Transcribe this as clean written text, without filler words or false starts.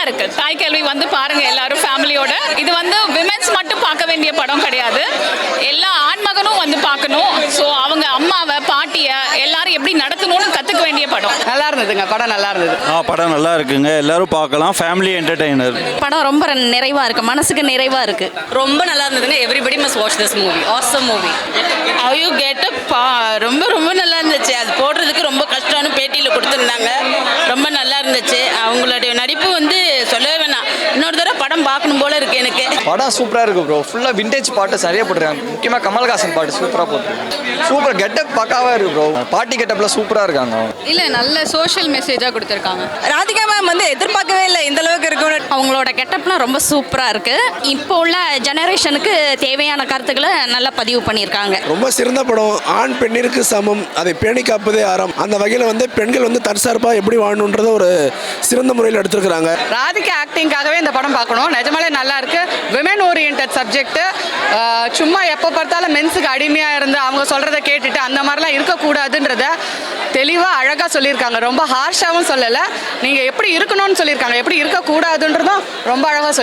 இருக்கு. தாய் கேள்வி வந்து பாருங்க எல்லாரும் ஃபேமிலியோட. இது வந்து விமென்ஸ் மட்டும் பார்க்க வேண்டிய படம் கிடையாது, எல்லா ஆண்மகனும் வந்து பார்க்கணும். ஸோ அவங்க அம்மாவை பாட்டியை எல்லாரும் எப்படி நடத்தணும்னு கற்றுக்க வேண்டிய படம். நல்லா இருந்ததுங்க, படம் நல்லா இருந்தது. படம் நல்லா இருக்குங்க, எல்லாரும் பார்க்கலாம். Family entertainer. படம் ரொம்ப நிறைவா இருக்கு, மனசுக்கு நிறைவா இருக்கு. ரொம்ப நல்லா இருந்ததுங்க. Everybody must watch this movie. Awesome movie. ஐயோ கெட்டப் ரொம்ப ரொம்ப நல்லா இருந்துச்சு. அது போடுறதுக்கு ரொம்ப கஷ்டம்னு பேட்டியில் கொடுத்துருந்தாங்க. ரொம்ப நல்லா இருந்துச்சு. அவங்களுடைய நடிப்பு வந்து சொல்லவே வேணாம். இன்னொரு தடவை படம் பார்க்கணும் போல இருக்கு எனக்கு. படம் சூப்பராக இருக்கு ப்ரோ. ஃபுல்லாக விண்டேஜ் பாட்டு சரியாக போட்டுருக்காங்க. முக்கியமாக கமல்ஹாசன் பாட்டு சூப்பராக போட்டுருக்காங்க. சூப்பர் கெட்டப் பக்காவாக இருக்கு ப்ரோ. பாட்டி கெட்டப்பில் சூப்பராக இருக்காங்க. இல்லை, நல்ல சோஷியல் மெசேஜாக கொடுத்துருக்காங்க. ராதிகா மேம் வந்து எதிர்பார்க்கவே இல்லை இந்த அளவுக்கு இருக்கும்னு. அவங்களோட கெட்டப்லாம் ரொம்ப சூப்பராக இருக்கு. இப்போ உள்ள ஜெனரேஷனுக்கு தேவையான கருத்துக்களை நல்லா பதிவு பண்ணியிருக்காங்க. ரொம்ப சிறந்த படம். ஆண் பெண்ணிற்கு சமம், அதை பேணி காப்பதே ஆரம். அந்த வகையில் வந்து பெண்கள் வந்து தற்சார்பாக எப்படி வாழணுன்றதை ஒரு சிறந்த முறையில் எடுத்திருக்கிறாங்க. ராதிகா ஆக்டிங்காகவே இந்த படம் பார்க்கணும். நிஜமாலே நல்லா இருக்கு. Women orient subject. சும்மா எப்போ பார்த்தாலும் மென்ஸுக்கு அடிமையாக இருந்து அவங்க சொல்கிறத கேட்டுட்டு அந்த மாதிரிலாம் இருக்கக்கூடாதுன்றத தெளிவாக அழகாக சொல்லியிருக்காங்க. ரொம்ப ஹார்ஷாகவும் சொல்லலை, நீங்கள் எப்படி இருக்கணும்னு சொல்லியிருக்காங்க, எப்படி இருக்கக்கூடாதுன்றதும் ரொம்ப அழகாக